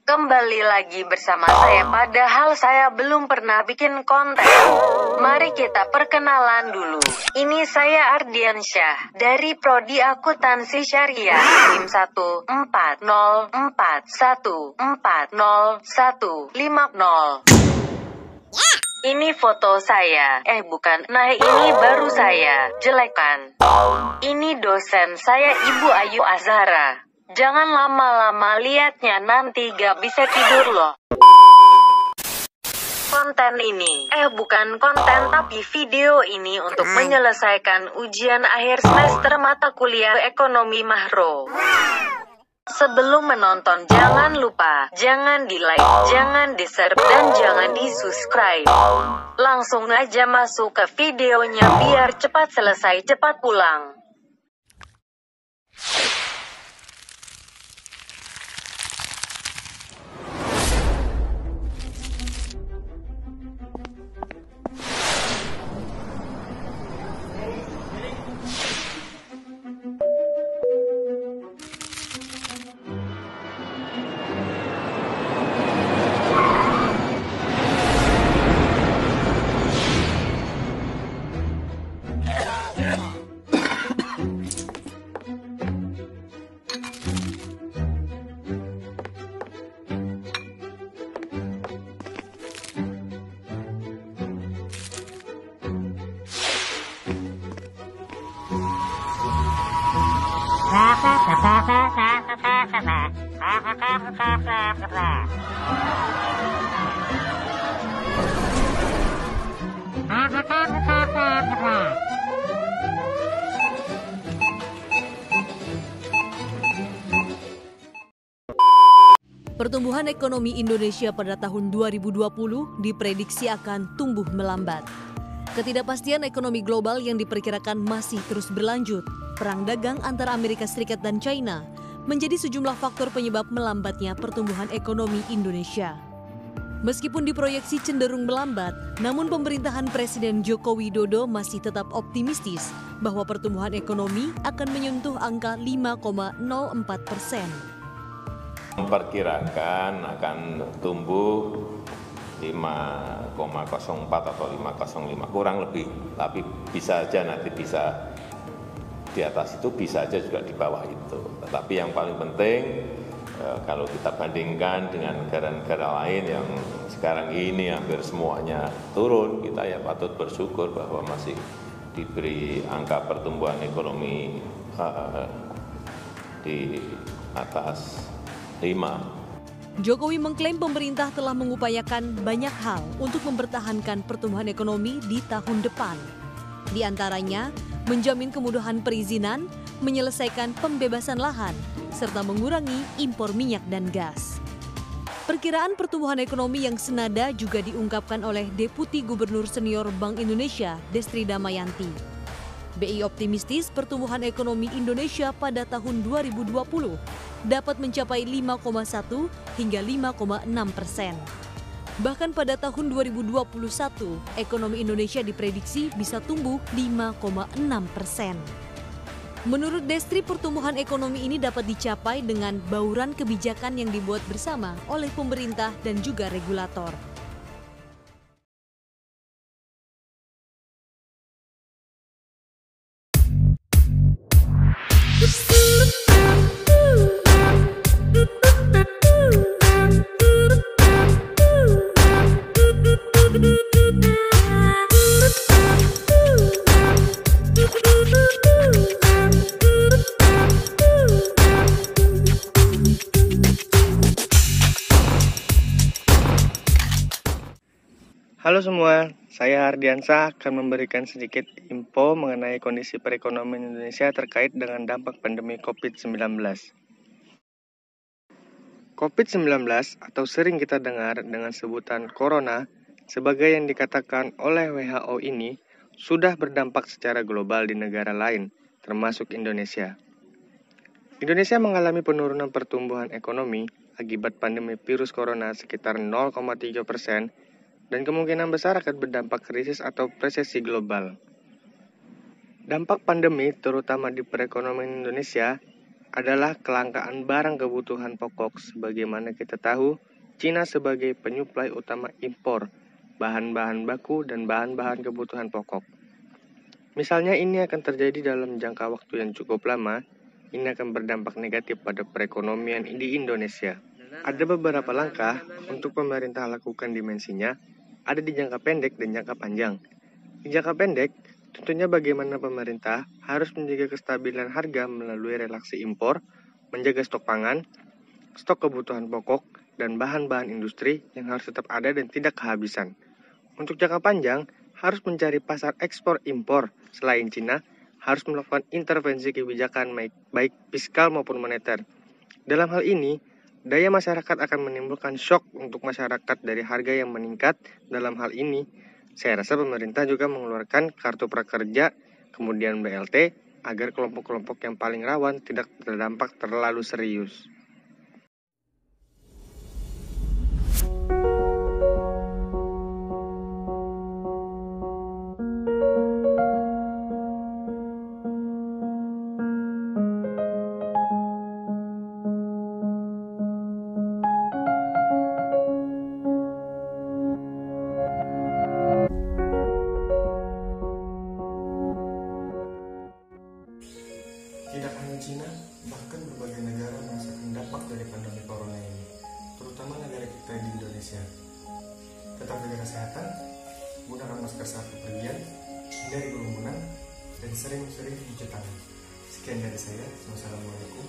Kembali lagi bersama saya, padahal saya belum pernah bikin konten. Mari kita perkenalan dulu. Ini saya Ardiansyah dari Prodi Akuntansi Syariah, NIM 140414050. Ini foto saya. Bukan. Nah, ini baru saya. Jelek kan? Ini dosen saya, Ibu Ayu Azhara. Jangan lama-lama liatnya, nanti gak bisa tidur loh. Konten ini, bukan konten tapi video ini untuk menyelesaikan ujian akhir semester mata kuliah ekonomi Mahro. Sebelum menonton, jangan lupa, jangan di-like, jangan di-share, dan jangan di-subscribe. Langsung aja masuk ke videonya biar cepat selesai, cepat pulang. Pertumbuhan ekonomi Indonesia pada tahun 2020 diprediksi akan tumbuh melambat. Ketidakpastian ekonomi global yang diperkirakan masih terus berlanjut. Perang dagang antara Amerika Serikat dan China menjadi sejumlah faktor penyebab melambatnya pertumbuhan ekonomi Indonesia. Meskipun diproyeksi cenderung melambat, namun pemerintahan Presiden Joko Widodo masih tetap optimistis bahwa pertumbuhan ekonomi akan menyentuh angka 5,04%. Memperkirakan akan tumbuh 5,04 atau 5,05 kurang lebih, tapi bisa aja nanti bisa di atas itu, bisa aja juga di bawah itu. Tetapi yang paling penting kalau kita bandingkan dengan negara-negara lain yang sekarang ini hampir semuanya turun, kita ya patut bersyukur bahwa masih diberi angka pertumbuhan ekonomi di atas 5. Jokowi mengklaim pemerintah telah mengupayakan banyak hal untuk mempertahankan pertumbuhan ekonomi di tahun depan. Di antaranya, menjamin kemudahan perizinan, menyelesaikan pembebasan lahan, serta mengurangi impor minyak dan gas. Perkiraan pertumbuhan ekonomi yang senada juga diungkapkan oleh Deputi Gubernur Senior Bank Indonesia, Destri Damayanti. BI optimistis pertumbuhan ekonomi Indonesia pada tahun 2020 dapat mencapai 5,1 hingga 5,6%. Bahkan pada tahun 2021, ekonomi Indonesia diprediksi bisa tumbuh 5,6%. Menurut Destri, pertumbuhan ekonomi ini dapat dicapai dengan bauran kebijakan yang dibuat bersama oleh pemerintah dan juga regulator. Halo semua, saya Ardiansyah akan memberikan sedikit info mengenai kondisi perekonomian Indonesia terkait dengan dampak pandemi COVID-19. COVID-19 atau sering kita dengar dengan sebutan Corona sebagai yang dikatakan oleh WHO ini sudah berdampak secara global di negara lain, termasuk Indonesia. Indonesia mengalami penurunan pertumbuhan ekonomi akibat pandemi virus corona sekitar 0,3%, dan kemungkinan besar akan berdampak krisis atau resesi global. Dampak pandemi terutama di perekonomian Indonesia adalah kelangkaan barang kebutuhan pokok. Sebagaimana kita tahu, Cina sebagai penyuplai utama impor bahan-bahan baku dan bahan-bahan kebutuhan pokok. Misalnya ini akan terjadi dalam jangka waktu yang cukup lama, ini akan berdampak negatif pada perekonomian di Indonesia. Ada beberapa langkah untuk pemerintah lakukan dimensinya, ada di jangka pendek dan jangka panjang. Di jangka pendek, tentunya bagaimana pemerintah harus menjaga kestabilan harga melalui relaksi impor, menjaga stok pangan, stok kebutuhan pokok, dan bahan-bahan industri yang harus tetap ada dan tidak kehabisan. Untuk jangka panjang, harus mencari pasar ekspor impor selain Cina, harus melakukan intervensi kebijakan baik fiskal maupun moneter. Dalam hal ini, daya masyarakat akan menimbulkan shock untuk masyarakat dari harga yang meningkat. Dalam hal ini, saya rasa pemerintah juga mengeluarkan kartu prakerja, kemudian BLT, agar kelompok-kelompok yang paling rawan tidak terdampak terlalu serius. Tidak hanya Cina, bahkan berbagai negara merasakan dampak dari pandemi corona ini, terutama negara kita di Indonesia. Tetap jaga kesehatan, gunakan masker saat bepergian, hindari kerumunan, dan sering-sering cuci tangan. Sekian dari saya. Wassalamualaikum